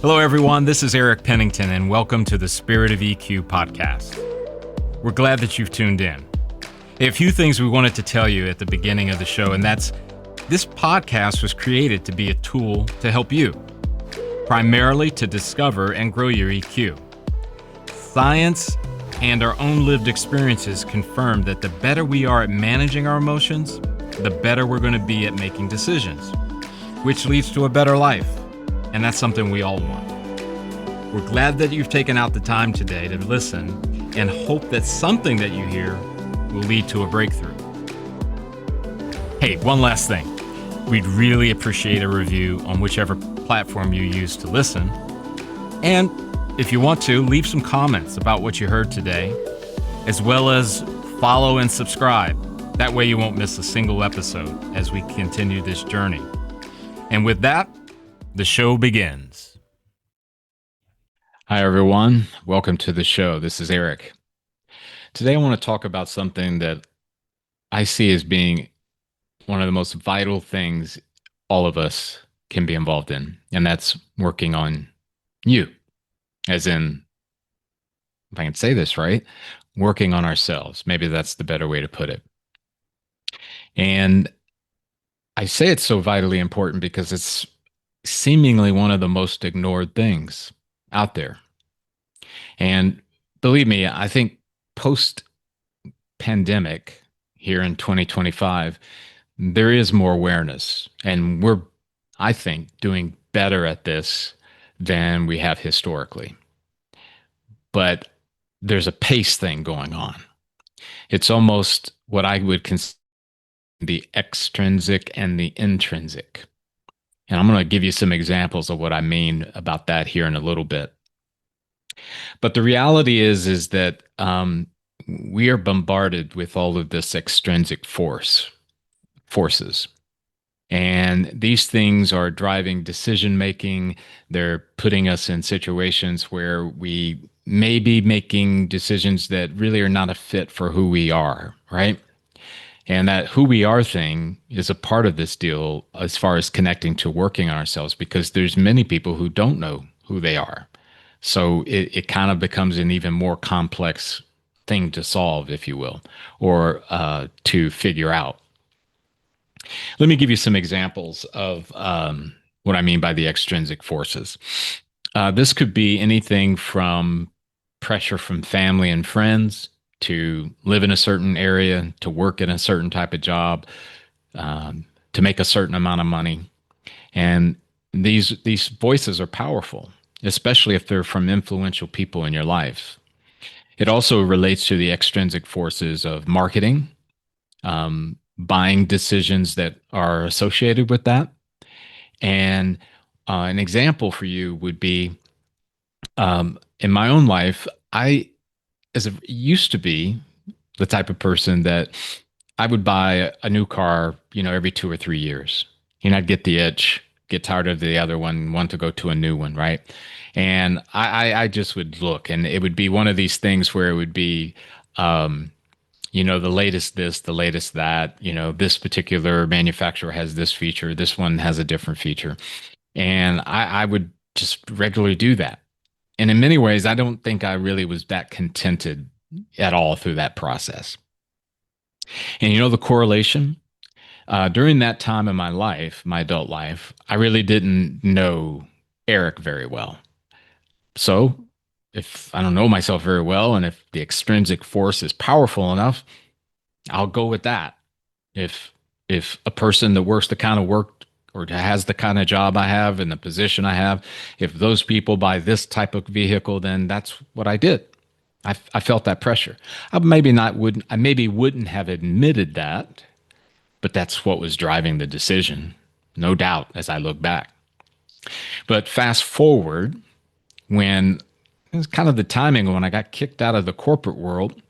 Hello, everyone. This is Eric Pennington, and welcome to the Spirit of EQ podcast. We're glad that you've tuned in. A few things we wanted to tell you at the beginning of the show, and that's this podcast was created to be a tool to help you, primarily to discover and grow your EQ. Science and our own lived experiences confirm that the better we are at managing our emotions, the better we're going to be at making decisions, which leads to a better life. And that's something we all want. We're glad that you've taken out the time today to listen and hope that something that you hear will lead to a breakthrough. Hey, one last thing. We'd really appreciate a review on whichever platform you use to listen. And if you want to, leave some comments about what you heard today, as well as follow and subscribe. That way you won't miss a single episode as we continue this journey. And with that, the show begins. Hi, everyone. Welcome to the show. This is Eric. Today, I want to talk about something that I see as being one of the most vital things all of us can be involved in, and that's working on you. As in, if I can say this right, working on ourselves. Maybe that's the better way to put it. And I say it's so vitally important because it's seemingly one of the most ignored things out there. And believe me, I think post-pandemic here in 2025, there is more awareness. And we're, I think, doing better at this than we have historically. But there's a pace thing going on. It's almost what I would consider the extrinsic and the intrinsic. And I'm going to give you some examples of what I mean about that here in a little bit. But the reality is that we are bombarded with all of this extrinsic forces. And these things are driving decision making. They're putting us in situations where we may be making decisions that really are not a fit for who we are, right? And that who we are thing is a part of this deal as far as connecting to working on ourselves, because there's many people who don't know who they are. So it kind of becomes an even more complex thing to solve, if you will, or to figure out. Let me give you some examples of what I mean by the extrinsic forces. This could be anything from pressure from family and friends, to live in a certain area, to work in a certain type of job, to make a certain amount of money. And these voices are powerful, especially if they're from influential people in your life. It also relates to the extrinsic forces of marketing, buying decisions that are associated with that. And an example for you would be, in my own life, used to be the type of person that I would buy a new car, every 2 or 3 years. I'd get the itch, get tired of the other one, want to go to a new one, right? And I just would look, and it would be one of these things where it would be, the latest this, the latest that, this particular manufacturer has this feature, this one has a different feature. And I would just regularly do that. And in many ways, I don't think I really was that contented at all through that process. And the correlation? During that time in my life, my adult life, I really didn't know Eric very well. So if I don't know myself very well, and if the extrinsic force is powerful enough, I'll go with that. If a person that works the kind of work or has the kind of job I have and the position I have, if those people buy this type of vehicle, then that's what I did. I felt that pressure. I maybe wouldn't have admitted that, but that's what was driving the decision, no doubt, as I look back. But fast forward, when it was kind of the timing when I got kicked out of the corporate world,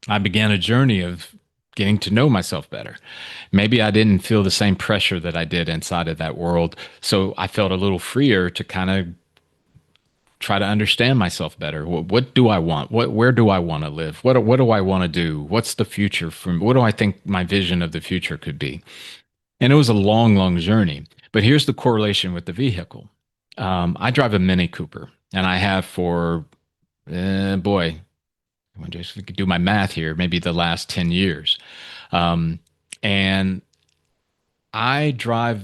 I began a journey of getting to know myself better. Maybe I didn't feel the same pressure that I did inside of that world. So I felt a little freer to kind of try to understand myself better. What do I want? Where do I want to live? What do I want to do? What's the future what do I think my vision of the future could be? And it was a long, long journey. But here's the correlation with the vehicle. I drive a Mini Cooper, and I have for, boy, I just do my math here, maybe the last 10 years. Um, and I drive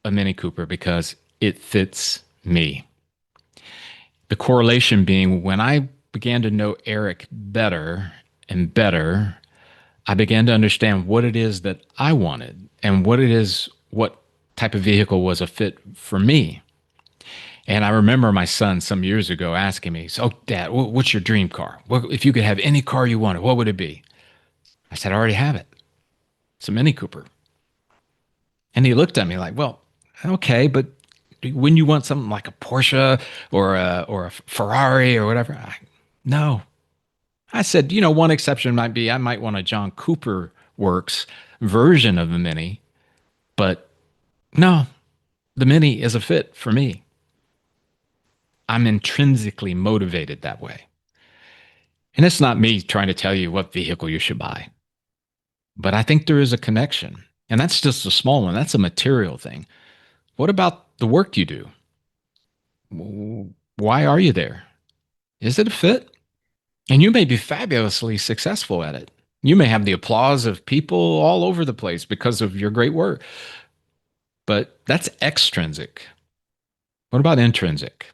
a Mini Cooper because it fits me. The correlation being when I began to know Eric better and better, I began to understand what it is that I wanted and what type of vehicle was a fit for me. And I remember my son some years ago asking me, "So, Dad, what's your dream car? If you could have any car you wanted, what would it be?" I said, "I already have it. It's a Mini Cooper." And he looked at me like, "Well, okay, but wouldn't you want something like a Porsche or a Ferrari or whatever?" No. I said, one exception might be I might want a John Cooper Works version of the Mini, but no, the Mini is a fit for me. I'm intrinsically motivated that way. And it's not me trying to tell you what vehicle you should buy, but I think there is a connection. And that's just a small one. That's a material thing. What about the work you do? Why are you there? Is it a fit? And you may be fabulously successful at it. You may have the applause of people all over the place because of your great work, but that's extrinsic. What about intrinsic?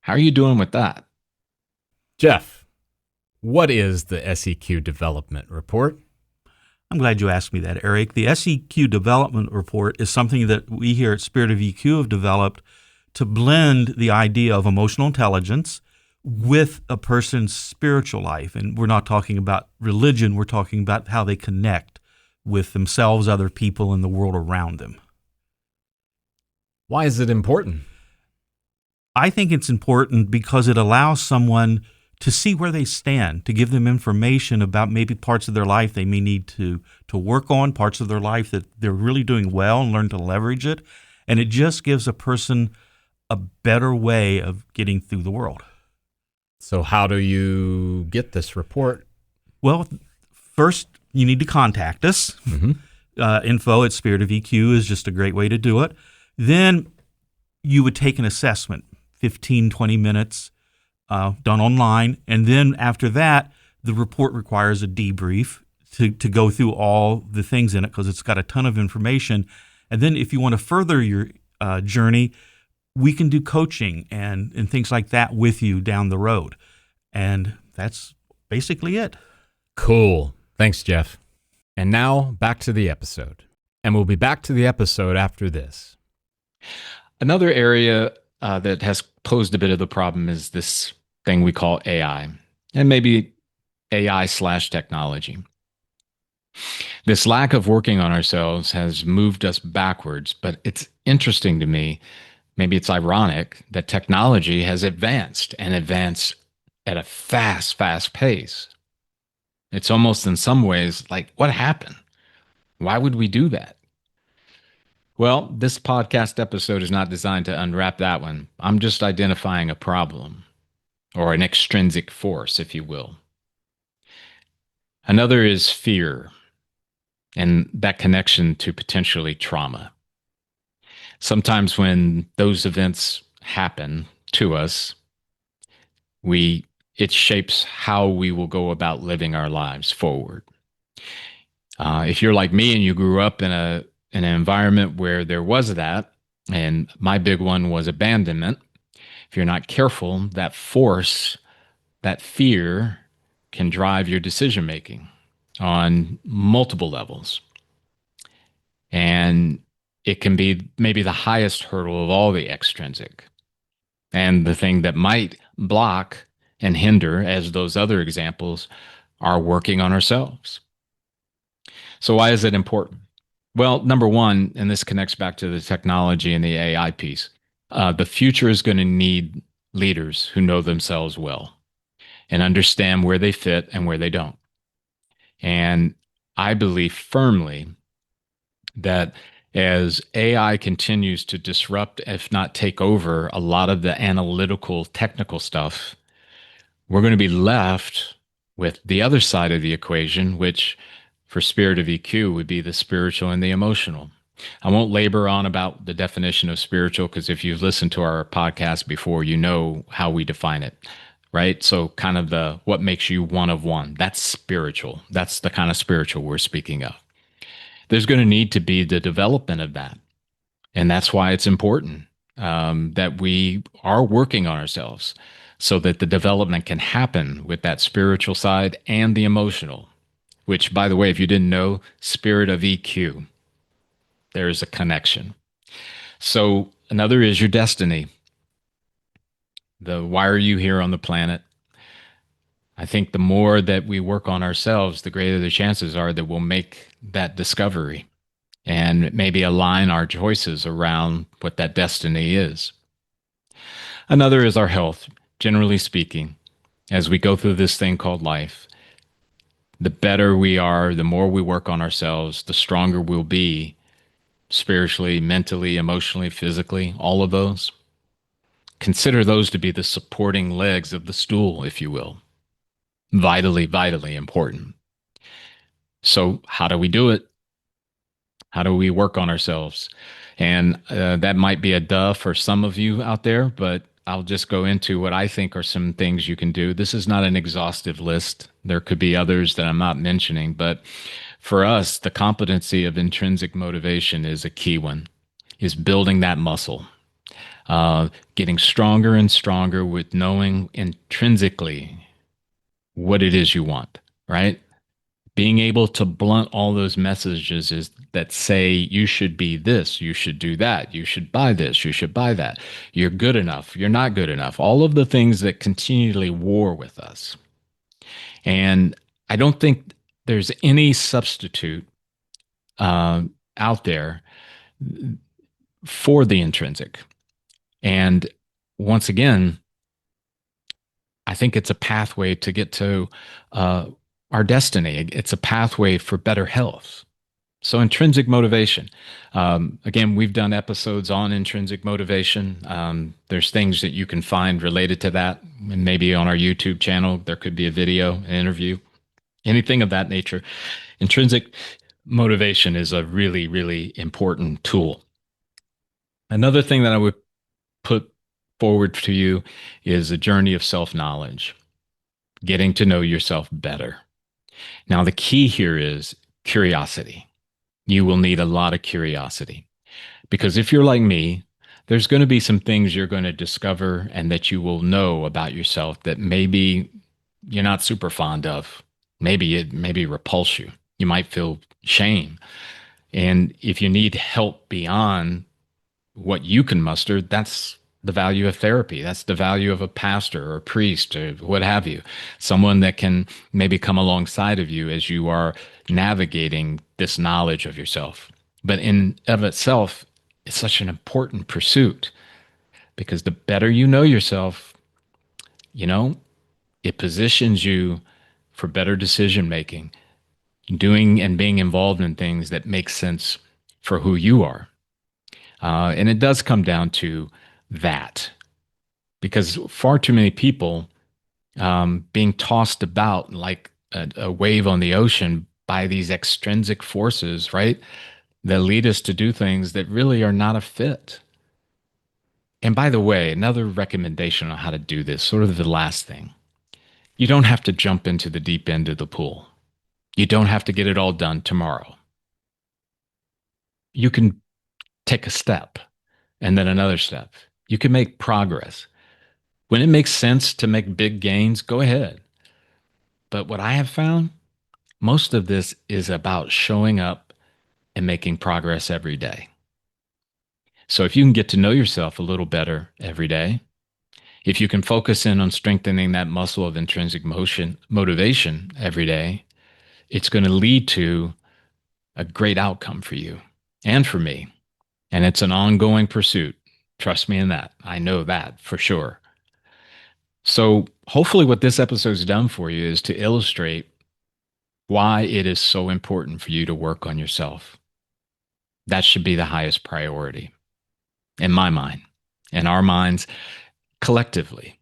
How are you doing with that? Jeff, what is the SEQ development report? I'm glad you asked me that, Eric. The SEQ development report is something that we here at Spirit of EQ have developed to blend the idea of emotional intelligence with a person's spiritual life. And we're not talking about religion, we're talking about how they connect with themselves, other people, and the world around them. Why is it important? I think it's important because it allows someone to see where they stand, to give them information about maybe parts of their life they may need to work on, parts of their life that they're really doing well and learn to leverage it. And it just gives a person a better way of getting through the world. So how do you get this report? Well, first, you need to contact us. Mm-hmm. Info at Spirit of EQ is just a great way to do it. Then you would take an assessment, 15, 20 minutes, done online. And then after that, the report requires a debrief to go through all the things in it because it's got a ton of information. And then if you want to further your journey, we can do coaching and things like that with you down the road. And that's basically it. Cool. Thanks, Jeff. And now back to the episode. And we'll be back to the episode after this. Another area that has posed a bit of the problem is this thing we call AI, and maybe AI/technology. This lack of working on ourselves has moved us backwards, but it's interesting to me, maybe it's ironic, that technology has advanced and advanced at a fast pace. It's almost in some ways like, what happened? Why would we do that? Well, this podcast episode is not designed to unwrap that one. I'm just identifying a problem, or an extrinsic force, if you will. Another is fear, and that connection to potentially trauma. Sometimes when those events happen to us, it shapes how we will go about living our lives forward. If you're like me and you grew up in an environment where there was that, and my big one was abandonment, if you're not careful, that force, that fear can drive your decision making on multiple levels. And it can be maybe the highest hurdle of all the extrinsic, and the thing that might block and hinder, as those other examples, are working on ourselves. So why is it important? Well, number one, and this connects back to the technology and the AI piece, the future is going to need leaders who know themselves well and understand where they fit and where they don't. And I believe firmly that as AI continues to disrupt, if not take over, a lot of the analytical, technical stuff, we're going to be left with the other side of the equation, which for Spirit of EQ would be the spiritual and the emotional. I won't labor on about the definition of spiritual because if you've listened to our podcast before, you know how we define it, right? So, kind of the what makes you one of one. That's spiritual. That's the kind of spiritual we're speaking of. There's going to need to be the development of that. And that's why it's important that we are working on ourselves so that the development can happen with that spiritual side and the emotional, which, by the way, if you didn't know, spirit of EQ, there is a connection. So another is your destiny. The why are you here on the planet? I think the more that we work on ourselves, the greater the chances are that we'll make that discovery and maybe align our choices around what that destiny is. Another is our health, generally speaking. As we go through this thing called life, the better we are, the more we work on ourselves, the stronger we'll be spiritually, mentally, emotionally, physically, all of those. Consider those to be the supporting legs of the stool, if you will. Vitally, vitally important. So, how do we do it? How do we work on ourselves? And that might be a duh for some of you out there, but I'll just go into what I think are some things you can do. This is not an exhaustive list. There could be others that I'm not mentioning, but for us, the competency of intrinsic motivation is a key one, is building that muscle, getting stronger and stronger with knowing intrinsically what it is you want, right? Being able to blunt all those messages is that say you should be this, you should do that, you should buy this, you should buy that, you're good enough, you're not good enough, all of the things that continually war with us. And I don't think there's any substitute out there for the intrinsic. And once again, I think it's a pathway to get to our destiny. It's a pathway for better health. So, intrinsic motivation. Again, we've done episodes on intrinsic motivation. There's things that you can find related to that. And maybe on our YouTube channel, there could be a video, an interview, anything of that nature. Intrinsic motivation is a really, really important tool. Another thing that I would put forward to you is a journey of self knowledge, getting to know yourself better. Now, the key here is curiosity. You will need a lot of curiosity because if you're like me, there's going to be some things you're going to discover and that you will know about yourself that maybe you're not super fond of. Maybe it maybe repulse you. You might feel shame. And if you need help beyond what you can muster, that's the value of therapy. That's the value of a pastor or a priest or what have you. Someone that can maybe come alongside of you as you are navigating this knowledge of yourself. But in of itself, it's such an important pursuit because the better you know yourself, you know, it positions you for better decision making, doing and being involved in things that make sense for who you are. And it does come down to that because far too many people being tossed about like a wave on the ocean by these extrinsic forces, right? That lead us to do things that really are not a fit. And by the way, another recommendation on how to do this, sort of the last thing, you don't have to jump into the deep end of the pool. You don't have to get it all done tomorrow. You can take a step and then another step. You can make progress. When it makes sense to make big gains, go ahead. But what I have found, most of this is about showing up and making progress every day. So if you can get to know yourself a little better every day, if you can focus in on strengthening that muscle of intrinsic motivation every day, it's going to lead to a great outcome for you and for me. And it's an ongoing pursuit. Trust me in that. I know that for sure. So hopefully what this episode's done for you is to illustrate why it is so important for you to work on yourself. That should be the highest priority in my mind, in our minds collectively.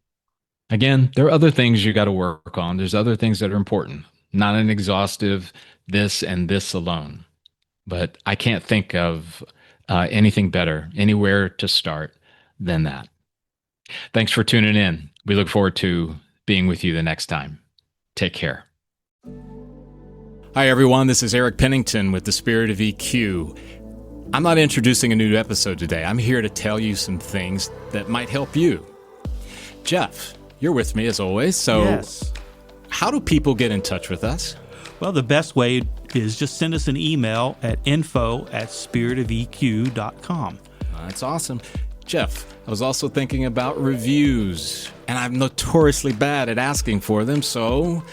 Again, there are other things you got to work on. There's other things that are important, not an exhaustive this and this alone. But I can't think of anything better, anywhere to start than that. Thanks for tuning in. We look forward to being with you the next time. Take care. Hi, everyone. This is Eric Pennington with the Spirit of EQ. I'm not introducing a new episode today. I'm here to tell you some things that might help you. Jeff, you're with me as always. So Yes. how do people get in touch with us? Well, the best way is just send us an email at info@spiritofeq.com. That's awesome. Jeff, I was also thinking about reviews, and I'm notoriously bad at asking for them. So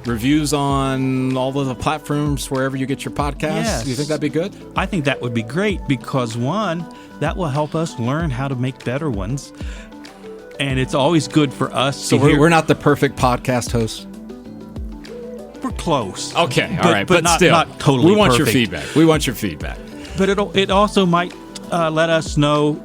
reviews on all of the platforms, wherever you get your podcasts. Yes. You think that'd be good? I think that would be great because, one, that will help us learn how to make better ones. And it's always good for us So to hear. we're not the perfect podcast hosts? We're close. Okay, all right, but not, still, not totally we want perfect. your feedback. We want your feedback. But it also might let us know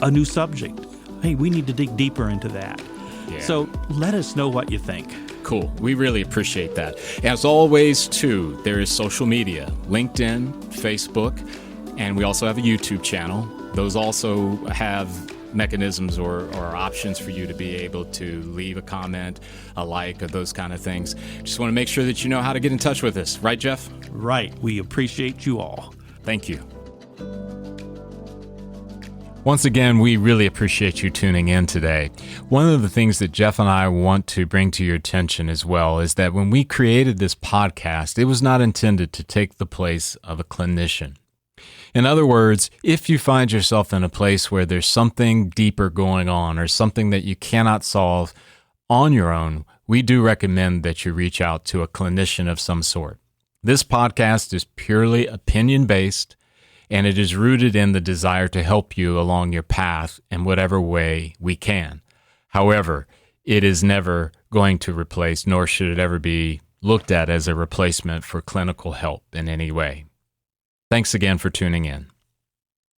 a new subject. Hey, we need to dig deeper into that. Yeah. So let us know what you think. Cool. We really appreciate that. As always, too, there is social media, LinkedIn, Facebook, and we also have a YouTube channel. Those also have mechanisms or options for you to be able to leave a comment, a like, or those kind of things. Just want to make sure that you know how to get in touch with us. Right, Jeff? Right. We appreciate you all. Thank you. Once again, we really appreciate you tuning in today. One of the things that Jeff and I want to bring to your attention as well is that when we created this podcast, it was not intended to take the place of a clinician. In other words, if you find yourself in a place where there's something deeper going on or something that you cannot solve on your own, we do recommend that you reach out to a clinician of some sort. This podcast is purely opinion-based, and it is rooted in the desire to help you along your path in whatever way we can. However, it is never going to replace, nor should it ever be looked at as a replacement for clinical help in any way. Thanks again for tuning in.